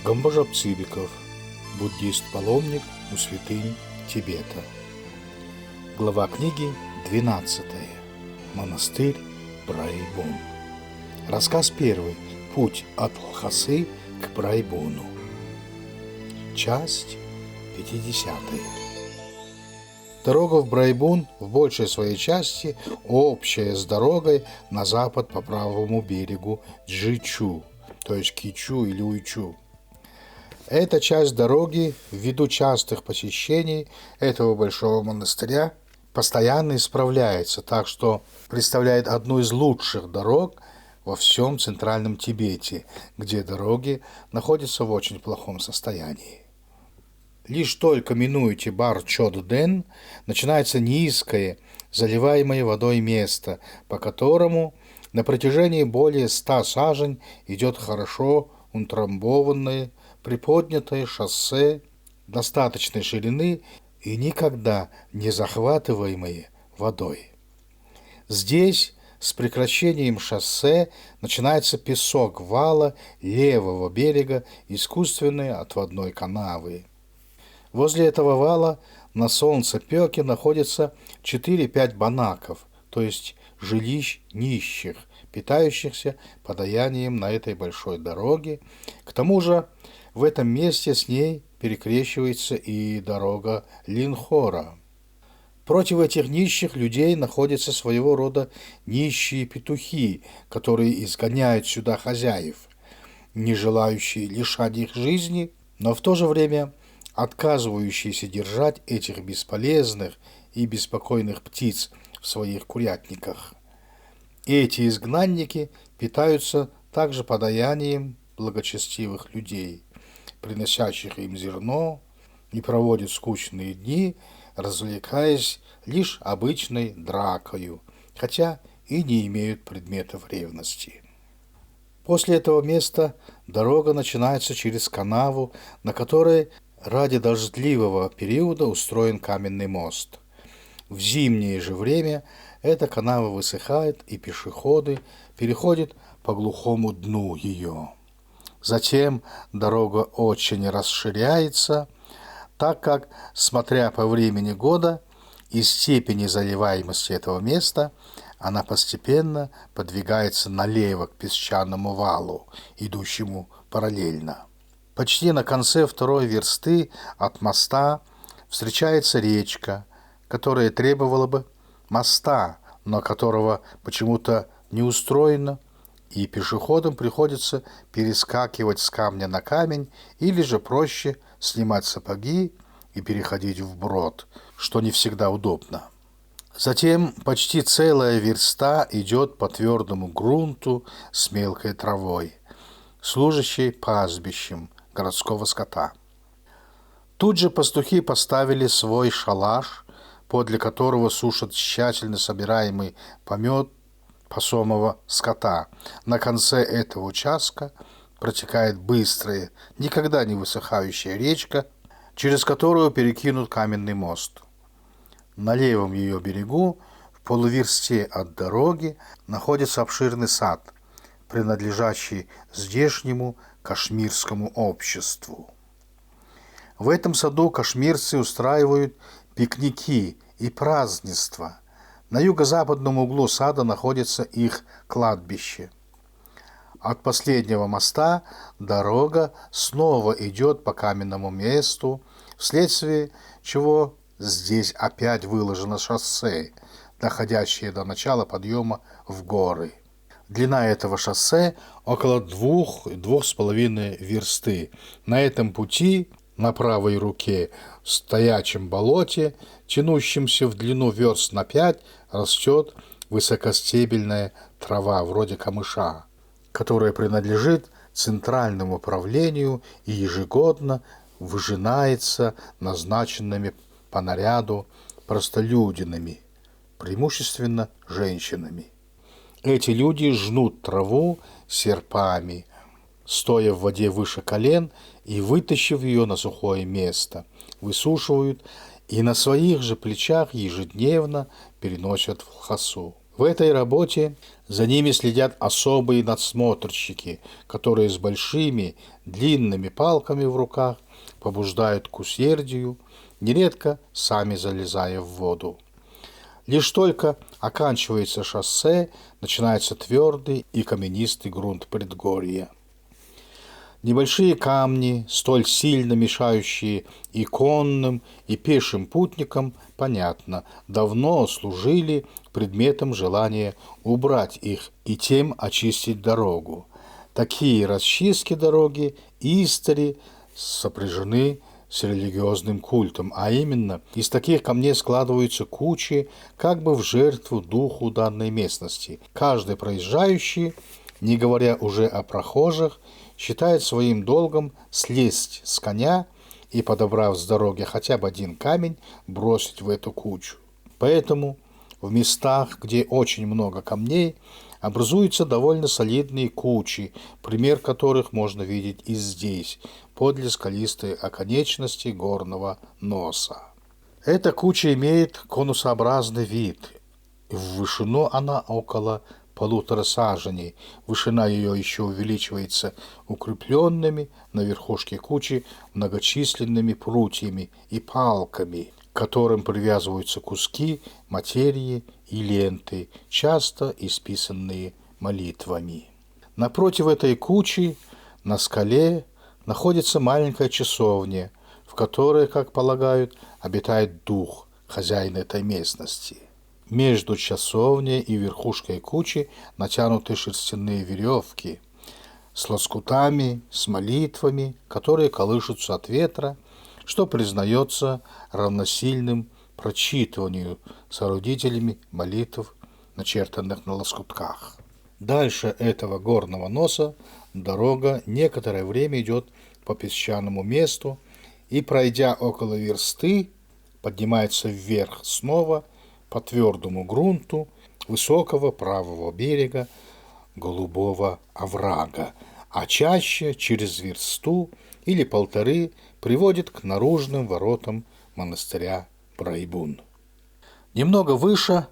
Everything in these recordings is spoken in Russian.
Гамбажап Цибиков, буддист-паломник у святынь Тибета. Глава книги 12. Монастырь Брайбун. Рассказ 1. Путь от Лхасы к Брайбуну. Часть 50. Дорога в Брайбун в большей своей части общая с дорогой на запад по правому берегу Джичу, то есть Кичу или Уйчу. Эта часть дороги, ввиду частых посещений этого большого монастыря, постоянно исправляется, так что представляет одну из лучших дорог во всем Центральном Тибете, где дороги находятся в очень плохом состоянии. Лишь только минуете Бар-Чод-Ден, начинается низкое, заливаемое водой место, по которому на протяжении более 100 сажень идет хорошо утрамбованное, приподнятое шоссе достаточной ширины и никогда не захватываемое водой. Здесь с прекращением шоссе начинается песок вала левого берега искусственной отводной канавы. Возле этого вала на солнцепёке находится 4-5 банаков, то есть жилищ нищих, питающихся подаянием на этой большой дороге. К тому же в этом месте с ней перекрещивается и дорога Линхора. Против этих нищих людей находятся своего рода нищие петухи, которые изгоняют сюда хозяев, не желающие лишать их жизни, но в то же время отказывающиеся держать этих бесполезных и беспокойных птиц в своих курятниках. Эти изгнанники питаются также подаянием благочестивых людей, приносящих им зерно, и проводят скучные дни, развлекаясь лишь обычной дракою, хотя и не имеют предметов ревности. После этого места дорога начинается через канаву, на которой ради дождливого периода устроен каменный мост. В зимнее же время эта канава высыхает, и пешеходы переходят по глухому дну ее. Затем дорога очень расширяется, так как, смотря по времени года и степени заливаемости этого места, она постепенно подвигается налево к песчаному валу, идущему параллельно. Почти на конце второй версты от моста встречается речка, которая требовала бы моста, но которого почему-то не устроено, и пешеходам приходится перескакивать с камня на камень или же проще снимать сапоги и переходить вброд, что не всегда удобно. Затем почти целая верста идет по твердому грунту с мелкой травой, служащей пастбищем городского скота. Тут же пастухи поставили свой шалаш, подле которого сушат тщательно собираемый помет пасомого скота. На конце этого участка протекает быстрая, никогда не высыхающая речка, через которую перекинут каменный мост. На левом ее берегу, в полуверсте от дороги, находится обширный сад, принадлежащий здешнему кашмирскому обществу. В этом саду кашмирцы устраивают пикники и празднества. На юго-западном углу сада находится их кладбище. От последнего моста дорога снова идет по каменному месту, вследствие чего здесь опять выложено шоссе, доходящее до начала подъема в горы. Длина этого шоссе около 2–2,5 версты. На этом пути на правой руке в стоячем болоте, тянущемся в длину верст на 5, растет высокостебельная трава вроде камыша, которая принадлежит центральному правлению и ежегодно выжинается назначенными по наряду простолюдинами, преимущественно женщинами. Эти люди жнут траву серпами, стоя в воде выше колен и, вытащив ее на сухое место, высушивают и на своих же плечах ежедневно переносят в Лхасу. В этой работе за ними следят особые надсмотрщики, которые с большими длинными палками в руках побуждают к усердию, нередко сами залезая в воду. Лишь только оканчивается шоссе, начинается твердый и каменистый грунт предгорья. Небольшие камни, столь сильно мешающие и конным, и пешим путникам, понятно, давно служили предметом желания убрать их и тем очистить дорогу. Такие расчистки дороги истори сопряжены с религиозным культом, а именно из таких камней складываются кучи как бы в жертву духу данной местности. Каждый проезжающий, не говоря уже о прохожих, считает своим долгом слезть с коня и, подобрав с дороги хотя бы один камень, бросить в эту кучу. Поэтому в местах, где очень много камней, образуются довольно солидные кучи, пример которых можно видеть и здесь, подле скалистой оконечности горного носа. Эта куча имеет конусообразный вид. В вышину она около 1,5 саженей. Вышина ее еще увеличивается укрепленными на верхушке кучи многочисленными прутьями и палками, к которым привязываются куски материи и ленты, часто исписанные молитвами. Напротив этой кучи на скале находится маленькая часовня, в которой, как полагают, обитает дух, хозяин этой местности. Между часовней и верхушкой кучи натянуты шерстяные веревки с лоскутами, с молитвами, которые колышутся от ветра, что признается равносильным прочитыванию соорудителями молитв, начертанных на лоскутках. Дальше этого горного носа дорога некоторое время идет по песчаному месту и, пройдя около версты, поднимается вверх снова по твердому грунту высокого правого берега голубого оврага, а чаще через версту или 1,5 приводит к наружным воротам монастыря Брайбун. Немного выше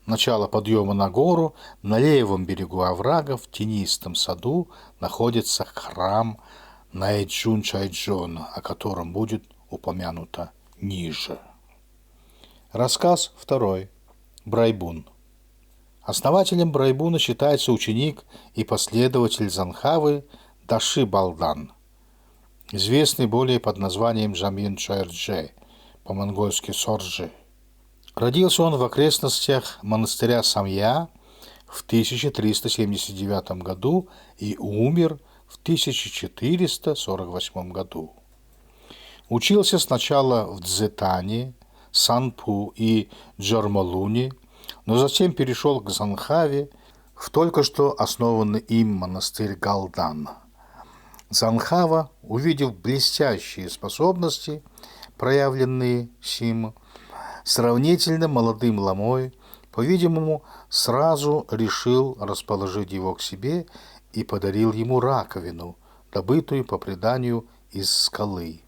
начала подъема на гору, на левом берегу оврага в тенистом саду находится храм Найджун-Чайджона, о котором будет упомянуто ниже. Рассказ 2. Брайбун. Основателем Брайбуна считается ученик и последователь Занхавы Даши Балдан, известный более под названием Джамин Чойрдже, по-монгольски Сорджи. Родился он в окрестностях монастыря Самья в 1379 году и умер в 1448 году. Учился сначала в Дзетане, Санпу и Джармалуне, но затем перешел к Занхаве в только что основанный им монастырь Галдан. Занхава, увидев блестящие способности, проявленные Сим, сравнительно молодым ламой, по-видимому, сразу решил расположить его к себе и подарил ему раковину, добытую по преданию из скалы.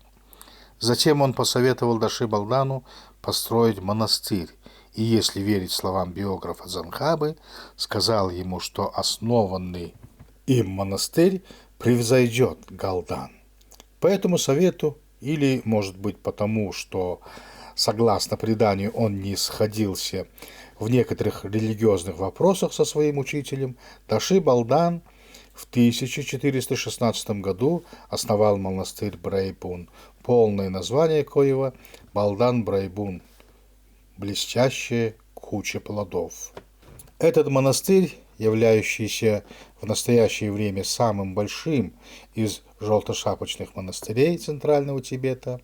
Затем он посоветовал Даши Балдану построить монастырь, и, если верить словам биографа Занхавы, сказал ему, что основанный им монастырь превзойдет Галдан. По этому совету, или, может быть, потому, что, согласно преданию, он не сходился в некоторых религиозных вопросах со своим учителем, Даши Балдан в 1416 году основал монастырь Брайбун, полное название коего Балдан Брайбун, блестящая куча плодов. Этот монастырь, являющийся в настоящее время самым большим из желтошапочных монастырей Центрального Тибета,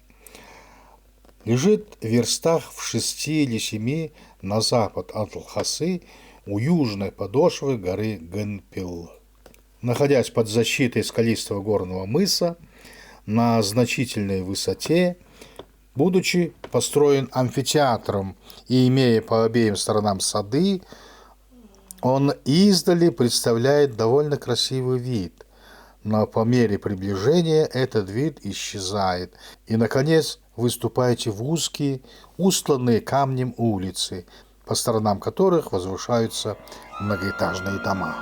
лежит в верстах в 6 или 7 на запад от Лхасы у южной подошвы горы Гэнпил. Находясь под защитой скалистого горного мыса на значительной высоте, будучи построен амфитеатром и имея по обеим сторонам сады, он издали представляет довольно красивый вид, но по мере приближения этот вид исчезает, и, наконец, выступаете в узкие, устланные камнем улицы, по сторонам которых возвышаются многоэтажные дома.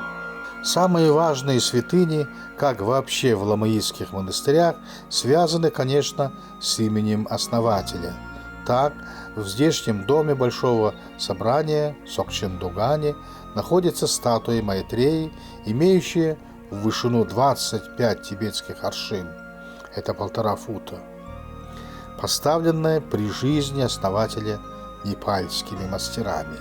Самые важные святыни, как вообще в ламаистских монастырях, связаны, конечно, с именем основателя. Так, в здешнем доме Большого собрания Сокчен-Дугане находится статуя Майтреи, имеющая в вышину 25 тибетских аршин, это 1,5 фута, поставленная при жизни основателя непальскими мастерами.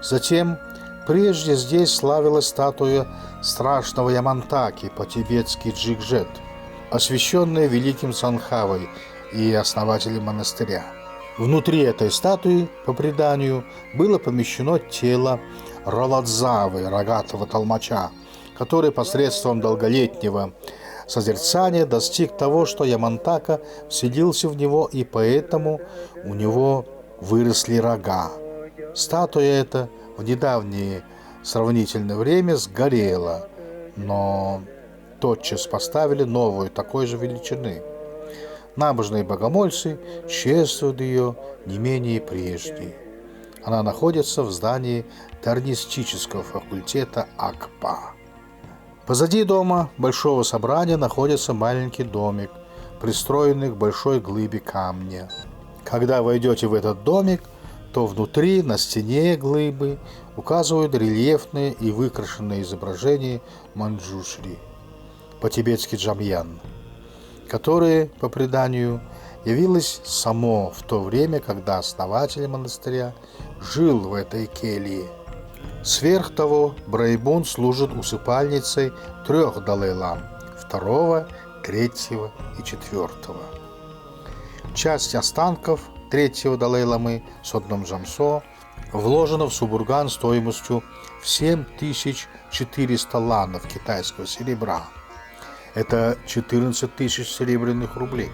Затем, прежде здесь славилась статуя страшного Ямантаки, по-тибетски Джигжет, освященная великим Санхавой и основателем монастыря. Внутри этой статуи, по преданию, было помещено тело Роладзавы, рогатого толмача, который посредством долголетнего созерцания достиг того, что Ямантака вселился в него, и поэтому у него выросли рога. Статуя эта в недавнее сравнительное время сгорела, но тотчас поставили новую такой же величины. Набожные богомольцы чествуют ее не менее прежней. Она находится в здании Тарнистического факультета АКПА. Позади дома Большого собрания находится маленький домик, пристроенный к большой глыбе камня. Когда войдете в этот домик, то внутри, на стене глыбы, указывают рельефные и выкрашенные изображения Манджушри, по-тибетски Джамьян, которое, по преданию, явилось само в то время, когда основатель монастыря жил в этой келье. Сверх того, Брайбун служит усыпальницей 3 Далай-лам – 2, 3 и 4. Часть останков 3 Далай-ламы Содном Джамсо вложена в Субурган стоимостью в 7400 ланов китайского серебра. Это 14 тысяч серебряных рублей.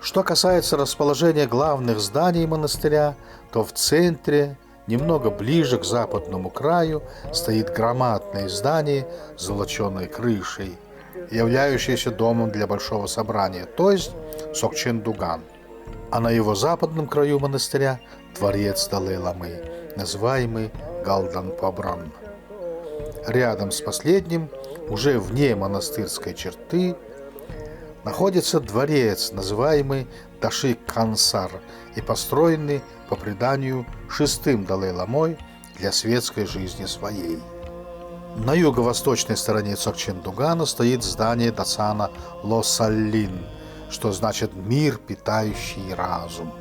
Что касается расположения главных зданий монастыря, то в центре, немного ближе к западному краю, стоит громадное здание с золоченой крышей, являющееся домом для Большого собрания, то есть Сокчен-Дуган. А на его западном краю монастыря дворец Далай-ламы, называемый Галдан-Пабран. Рядом с последним, уже вне монастырской черты, находится дворец, называемый Дашик-Кансар, и построенный, по преданию, 6-м Далай-ламой для светской жизни своей. На юго-восточной стороне Сокчен-Дугана стоит здание Дацана Лосаллин, что значит «мир, питающий разум».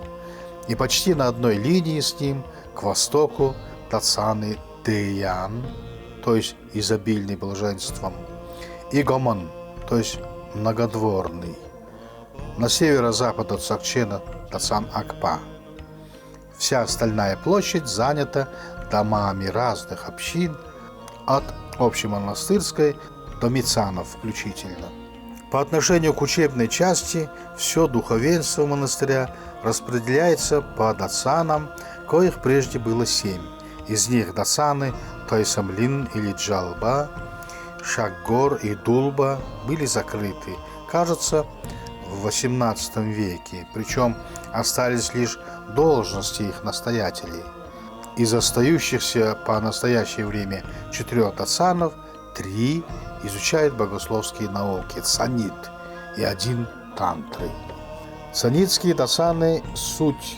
И почти на одной линии с ним, к востоку, Дацаны Дэян, то есть изобильный блаженством, и Гомон, то есть многодворный. На северо-запад от Сокчена Дацан Акпа. Вся остальная площадь занята домами разных общин, от общемонастырской до мицанов включительно. По отношению к учебной части все духовенство монастыря распределяется по дацанам, коих прежде было 7. Из них дацаны Тойсамлин или Джалба, Шакгор и Дулба были закрыты, кажется, в XVIII веке, причем остались лишь должности их настоятелей. Из остающихся по настоящее время 4 дацанов 3 изучают богословские науки – цанит, и 1 – тантры. Цанитские дацаны – суть.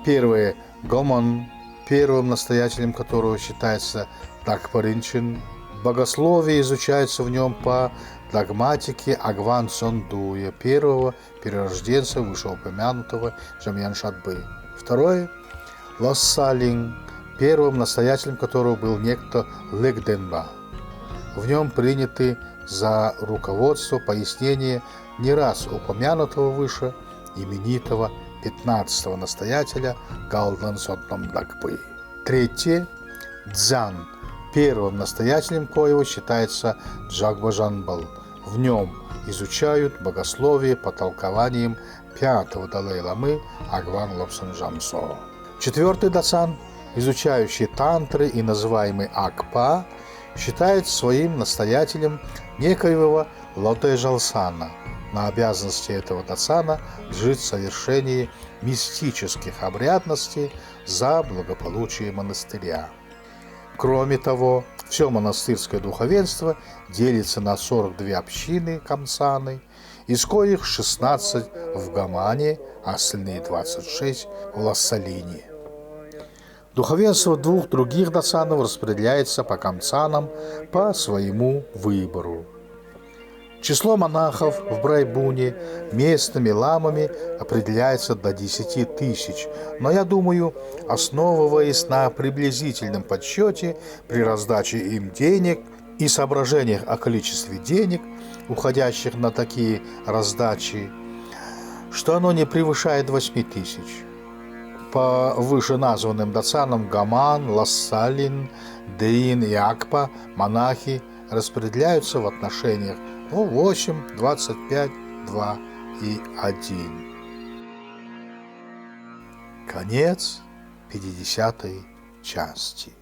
Первое – Гомон, первым настоятелем которого считается Дакпаринчин. Богословие изучается в нем по догматике Агван Сондуя, первого перерожденца вышеупомянутого Джамьян Шатбы. Второе – Лоссалин, первым настоятелем которого был некто Лэгденба. В нем приняты за руководство пояснения не раз упомянутого выше именитого 15-го настоятеля Галдан Сотном Дакпы. Третье – Дзян, первым настоятелем коего считается Джагбажанбал. В нем изучают богословие по толкованиям 5-го Далай-ламы Агван Лобсон Джамсо. 4-й дацан, изучающий тантры и называемый Акпа, считает своим настоятелем некоего Лоте Жалсана, на обязанности этого дацана жить в совершении мистических обрядностей за благополучие монастыря. Кроме того, все монастырское духовенство делится на 42 общины камсаны, из коих 16 в Гамане, а остальные 26 в Лассалине. Духовенство двух других дацанов распределяется по камсанам по своему выбору. Число монахов в Брайбуне местными ламами определяется до 10 тысяч, но я думаю, основываясь на приблизительном подсчете при раздаче им денег и соображениях о количестве денег, уходящих на такие раздачи, что оно не превышает 8 тысяч. По вышеназванным дацанам Гаман, Лассалин, Деин и Акпа монахи распределяются в отношениях 8, 25, 2 и 1. Конец 50 части.